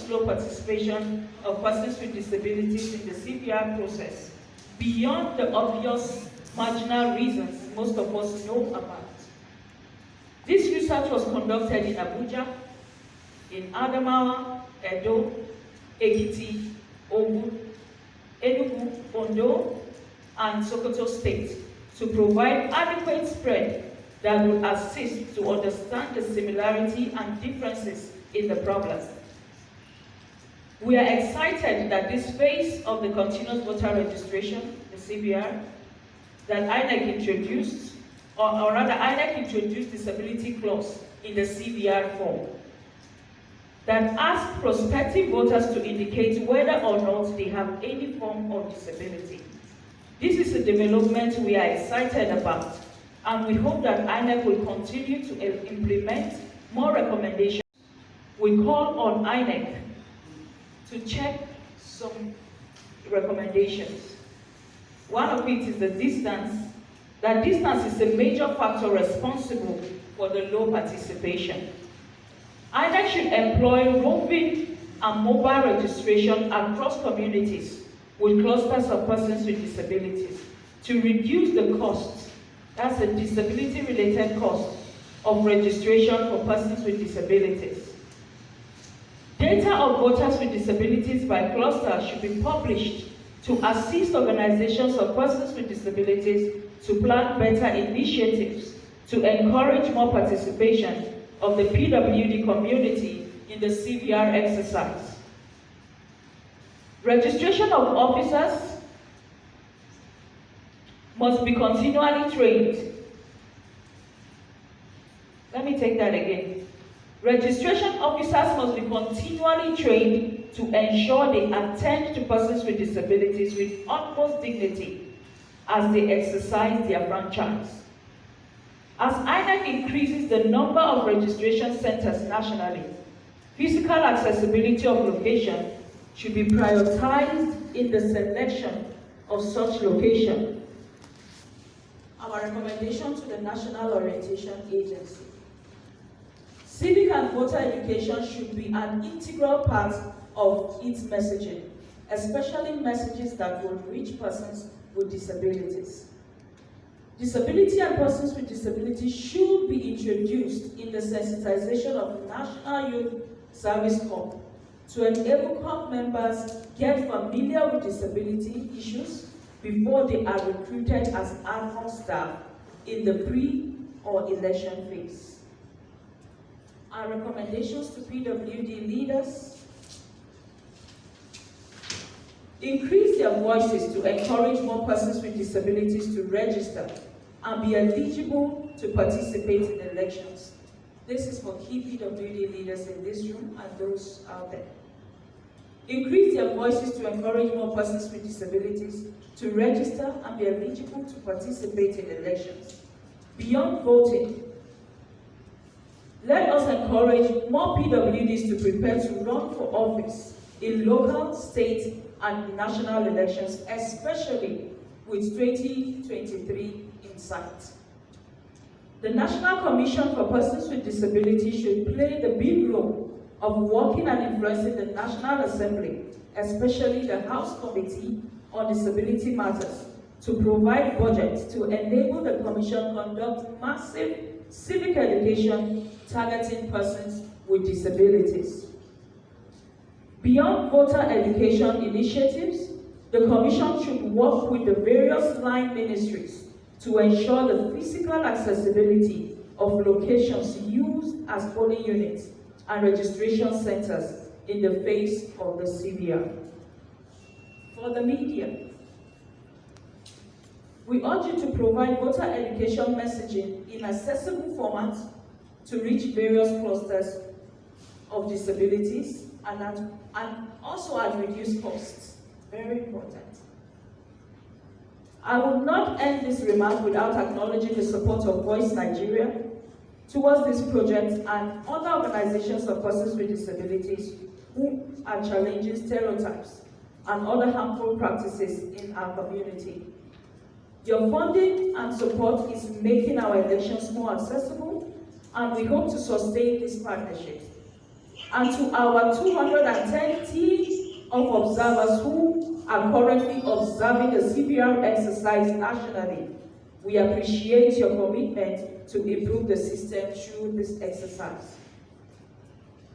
slow participation of persons with disabilities in the CVR process, beyond the obvious marginal reasons most of us know about. This research was conducted in Abuja, in Adamawa, Edo, Ekiti, Ogun, Enugu, Ondo, and Sokoto State to provide adequate spread that will assist to understand the similarity and differences in the problem. We are excited that this phase of the Continuous Voter Registration, the CVR, that INEC introduced, or rather INEC introduced disability clause in the CVR form that asks prospective voters to indicate whether or not they have any form of disability. This is a development we are excited about, and we hope that INEC will continue to implement more recommendations. We call on INEC to check some recommendations. One of it is the distance. That distance is a major factor responsible for the low participation. INEC should employ roving and mobile registration across communities with clusters of persons with disabilities to reduce the cost, that's a disability-related cost, of registration for persons with disabilities. Data of voters with disabilities by cluster should be published to assist organizations of persons with disabilities to plan better initiatives to encourage more participation of the PWD community in the CVR exercise. Registration of officers must be continually trained. Let me take that again. Registration officers must be continually trained to ensure they attend to persons with disabilities with utmost dignity as they exercise their franchise. As INEC increases the number of registration centers nationally, physical accessibility of location should be prioritized in the selection of such location. Our recommendation to the National Orientation Agency. Civic and voter education should be an integral part of its messaging, especially messages that will reach persons with disabilities. Disability and persons with disabilities should be introduced in the sensitization of the National Youth Service Corps to enable corps members get familiar with disability issues before they are recruited as ad hoc staff in the pre- or election phase. Our recommendations to PWD leaders: increase their voices to encourage more persons with disabilities to register and be eligible to participate in elections. This is for key PWD leaders in this room and those out there. Increase their voices to encourage more persons with disabilities to register and be eligible to participate in elections. Beyond voting, let us encourage more PWDs to prepare to run for office in local, state, and national elections, especially with 2023 in sight. The National Commission for Persons with Disabilities should play the big role of working and influencing the National Assembly, especially the House Committee on Disability Matters, to provide budgets to enable the Commission conduct massive civic education targeting persons with disabilities. Beyond voter education initiatives, the Commission should work with the various line ministries to ensure the physical accessibility of locations used as polling units and registration centers in the face of the CVR. For the media, we urge you to provide voter education messaging in accessible formats to reach various clusters of disabilities and also at reduced costs. Very important. I will not end this remark without acknowledging the support of Voice Nigeria towards this project and other organizations of persons with disabilities who are challenging stereotypes and other harmful practices in our community. Your funding and support is making our elections more accessible, and we hope to sustain this partnership. and to our 210 team of observers who are currently observing the CPR exercise nationally, we appreciate your commitment to improve the system through this exercise.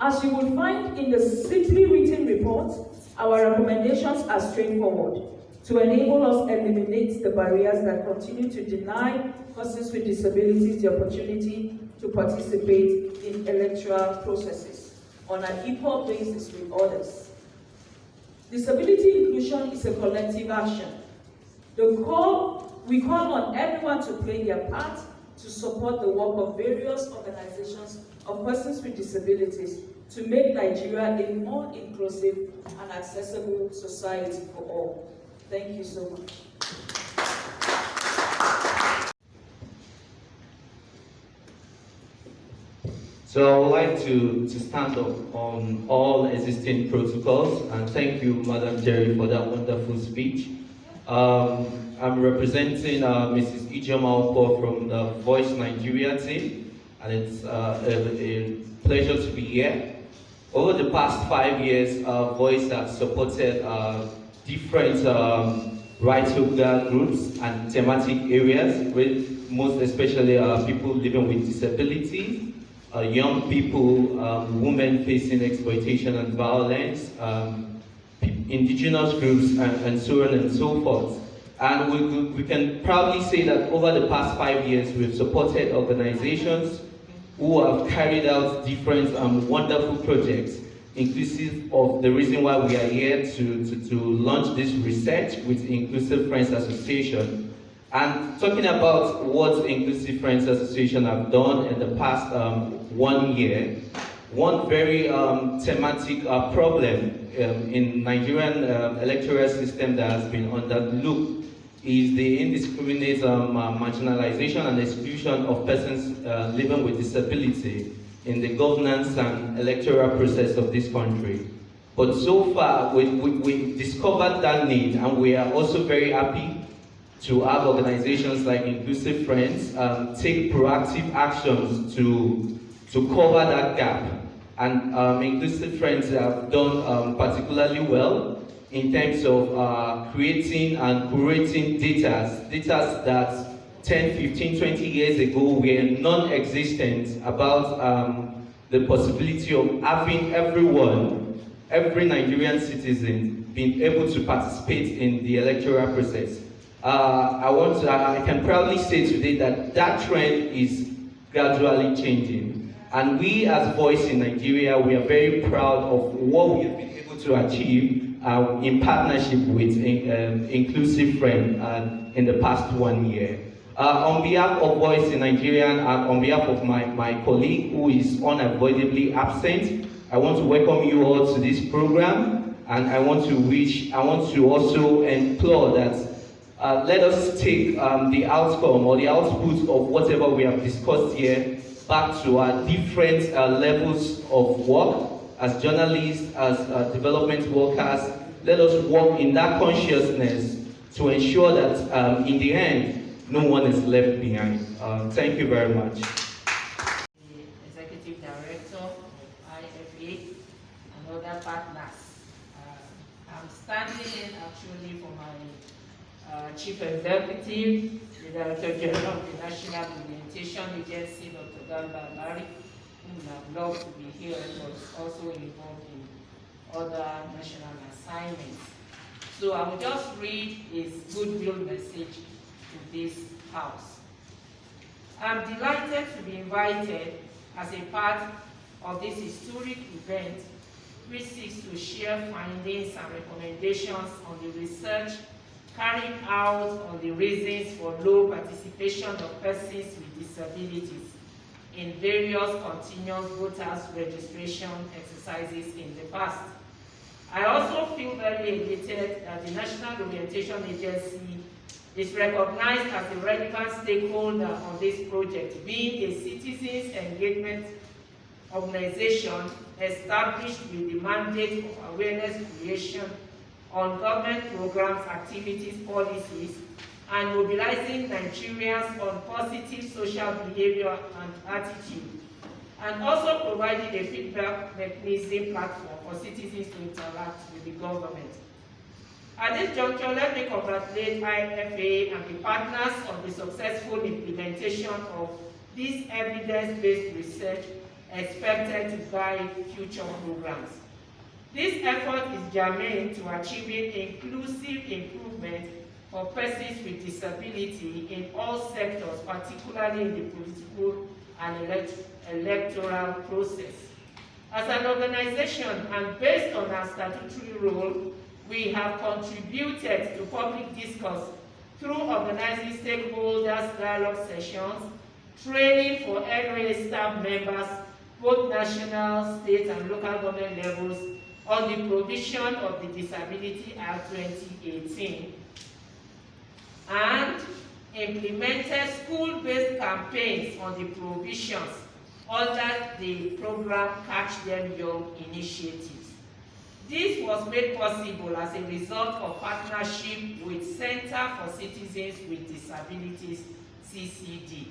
As you will find in the simply written report, our recommendations are straightforward to enable us eliminate the barriers that continue to deny persons with disabilities the opportunity to participate in electoral processes on an equal basis with others. Disability inclusion is a collective action. We call on everyone to play their part to support the work of various organizations of persons with disabilities to make Nigeria a more inclusive and accessible society for all. Thank you so much. So I would like to stand up on all existing protocols, and thank you, Madam Jerry, for that wonderful speech. I'm representing Mrs. Ijoma Opo from the Voice Nigeria team, and it's a pleasure to be here. Over the past 5 years, Voice has supported different right holder groups and thematic areas, with most especially people living with disabilities, young people, women facing exploitation and violence, indigenous groups, and so on and so forth. And we can proudly say that over the past 5 years, we've supported organizations who have carried out different wonderful projects, inclusive of the reason why we are here to launch this research with Inclusive Friends Association. And talking about what Inclusive Friends Association have done in the past 1 year, one very thematic problem in Nigerian electoral system that has been underlooked is the indiscriminate marginalization and exclusion of persons living with disability in the governance and electoral process of this country. But so far, we discovered that need, and we are also very happy to have organizations like Inclusive Friends take proactive actions to cover that gap. And Inclusive Friends have done particularly well in terms of creating and curating data that 10, 15, 20 years ago were non-existent about the possibility of having every Nigerian citizen being able to participate in the electoral process. I can proudly say today that trend is gradually changing. And we as Voice in Nigeria, we are very proud of what we have been able to achieve in partnership with Inclusive Friends in the past 1 year. On behalf of Voice in Nigeria and on behalf of my colleague who is unavoidably absent, I want to welcome you all to this program, and I want to also implore that let us take the outcome or the output of whatever we have discussed here back to our different levels of work as journalists, as development workers. Let us work in that consciousness to ensure that in the end, no one is left behind. Thank you very much. The Executive Director, IFA, and other partners. I'm standing in actually for my Chief Executive, the Director General of the National Orientation Agency, Dr. Garba Larry, whom I'd love to be here, but also involved in other national assignments. So I will just read his goodwill message to this House. I'm delighted to be invited as a part of this historic event, which seeks to share findings and recommendations on the research carried out on the reasons for low participation of persons with disabilities in various continuous voters registration exercises in the past. I also feel very elated that the National Orientation Agency is recognized as a relevant stakeholder on this project, being a citizens engagement organization established with the mandate of awareness creation on government programs, activities, policies, and mobilizing Nigerians on positive social behavior and attitude. and also providing a feedback mechanism platform for citizens to interact with the government. At this juncture, let me congratulate IFA and the partners on the successful implementation of this evidence-based research expected to guide future programs. This effort is germane to achieving inclusive improvement for persons with disability in all sectors, particularly in the political and electoral process. As an organization and based on our statutory role, we have contributed to public discourse through organizing stakeholders dialogue sessions, training for NOA staff members, both national, state, and local government levels, on the provision of the Disability Act 2018, and implemented school-based campaigns on the provisions under the program Catch Them Young initiatives. This was made possible as a result of partnership with Center for Citizens with Disabilities, CCD.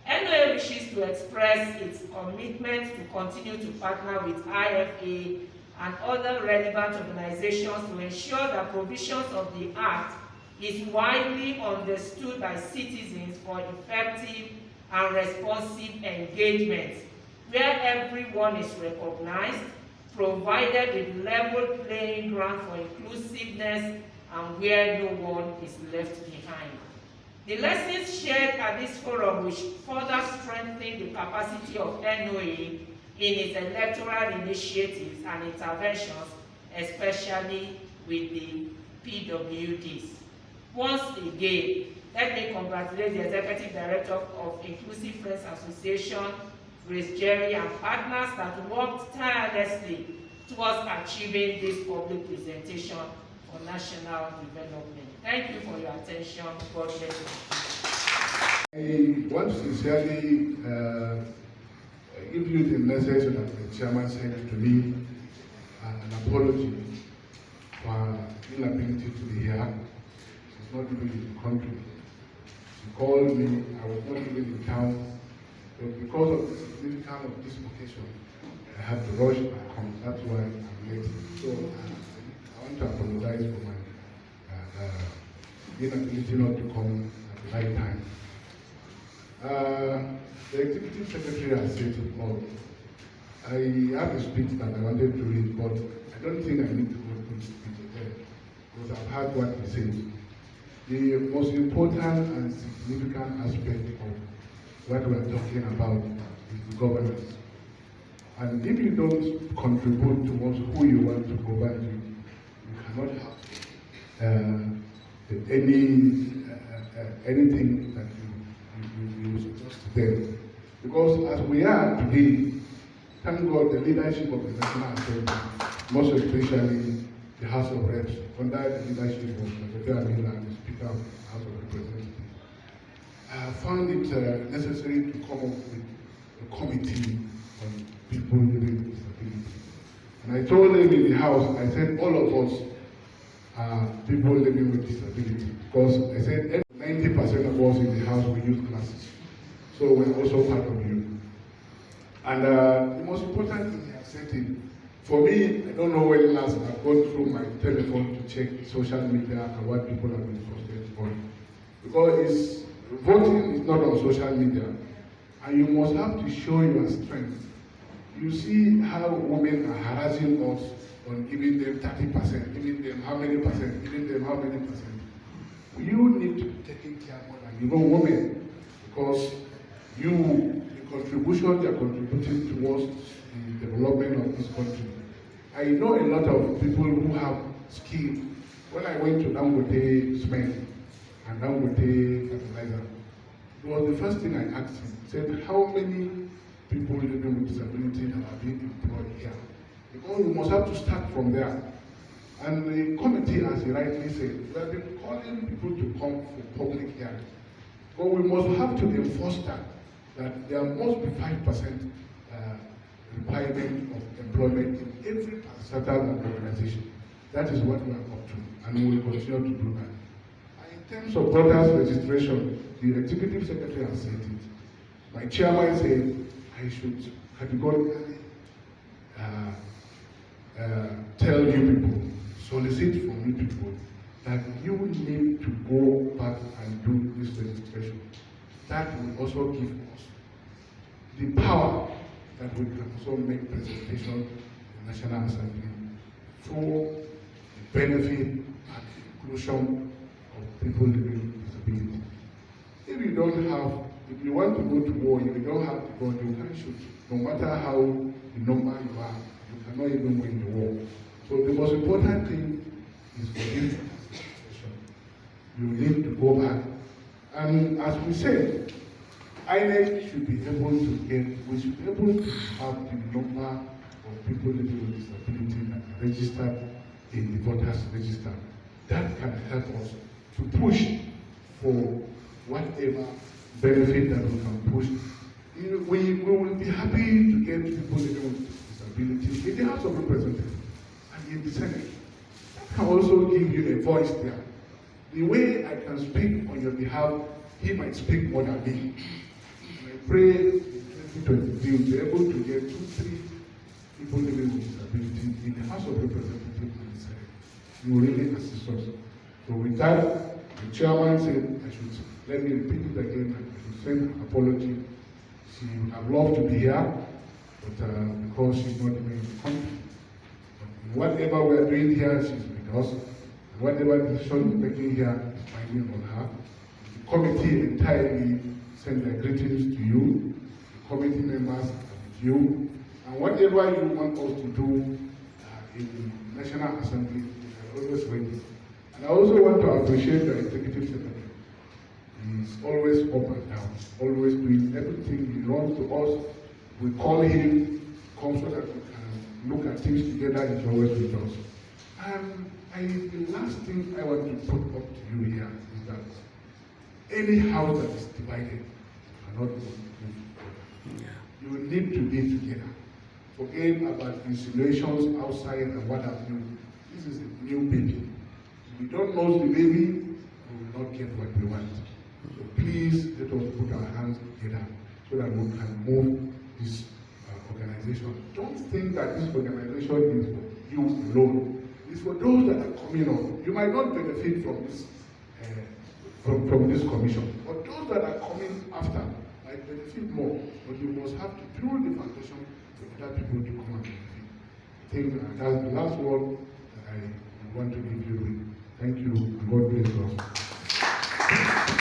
NOA wishes to express its commitment to continue to partner with IFA and other relevant organizations to ensure that provisions of the Act is widely understood by citizens for effective and responsive engagement, where everyone is recognized, provided with level playing ground for inclusiveness, and where no one is left behind. The lessons shared at this forum will further strengthen the capacity of NOA in its electoral initiatives and interventions, especially with the PWDs. Once again, let me congratulate the Executive Director of Inclusive Friends Association, Grace Jerry, and partners that worked tirelessly towards achieving this public presentation for national development. Thank you for your attention. God bless you. I want to sincerely give you the message that the chairman sent to me, an apology for inability to be here. She's not even in the country. She called me, I was not even in town, but because of the significance of this occasion, I had to rush back home. That's why I'm late. So I want to apologize for my inability not to come at the right time. The Executive Secretary has said it all. I have a speech that I wanted to read, but I don't think I need to go through the speech again, because I've heard what he said. The most important and significant aspect of what we are talking about is the governance. And if you don't contribute towards who you want to govern you cannot have anything that you suggest to them. Because as we are today, thank God the leadership of the National Assembly, most especially the House of Reps, under the leadership of Secretary Amila and the Speaker of the House of Representatives, found it necessary to come up with a committee on people living with disability. And I told them in the House, I said all of us are people living with disability, because I said 90% of us in the House we use glasses. So we're also part of you. And the most important thing I said it, for me, I don't know when last I've gone through my telephone to check social media and what people have been frustrated on. Because voting is not on social media, and you must have to show your strength. You see how women are harassing us on giving them 30%, giving them how many percent, giving them how many percent. You need to be taking care more than even women, because the contribution they are contributing towards the development of this country. I know a lot of people who have skill. When I went to Dangote Cement and Dangote Fertilizer, it was the first thing I asked him. He said, how many people living with disability that are being employed here? Because we must have to start from there. And the committee, as he rightly said, we have been calling people to come for public hearing. But we must have to enforce that there must be 5% requirement of employment in every parastatal organization. That is what we are up to, and we will continue to do that. And in terms of voters registration, the Executive Secretary has said it. My chairman said I should categorically tell you people, solicit from you people, that you need to go back and do this registration. That will also give us the power that we can also make presentation in the National Assembly for the benefit and inclusion of people living with disability. If you don't have, if you want to go to war, if you don't have the gun, you can't shoot. No matter how the number you are, you cannot even win the war. So the most important thing is for this registration. You need to go back. And as we said, INEC should be able to get, we should be able to have the number of people living with disability that are registered in the voters register. That can help us to push for whatever benefit that we can push. We will be happy to get people living with disability in the House of Representatives and in the Senate. That can also give you a voice there. The way I can speak on your behalf, he might speak more than me. And I pray in 2023 we'll be able to get 2-3 people living with disability in the House of Representatives and the Senate. You will really assist us. So with that, the chairman said I should, let me repeat it again, I should send an apology. She would have loved to be here, but because she's not even in the country. But whatever we're doing here, she's with us. And whatever decision we're making here is binding on her. The committee entirely send their greetings to you. The committee members are with you. And whatever you want us to do in the National Assembly, we are always ready. And I also want to appreciate the Executive Secretary. He's always up and down, always doing everything. He runs to us. We call him, come so that we can look at things together. He's always with us. And the last thing I want to put up to you here is that any house that is divided cannot move together. You need to be together. Forget about insinuations outside and what have you. This is a new baby. If we don't know the baby, we will not get what we want. So please let us put our hands together so that we can move this organization. Don't think that this organization is for you alone. It's for those that are coming up. You might not benefit from this from this commission, but those that are coming after might benefit more. But you must have to build the foundation for other people to come and benefit. I think that's the last word that I want to give you. Thank you, and God bless us.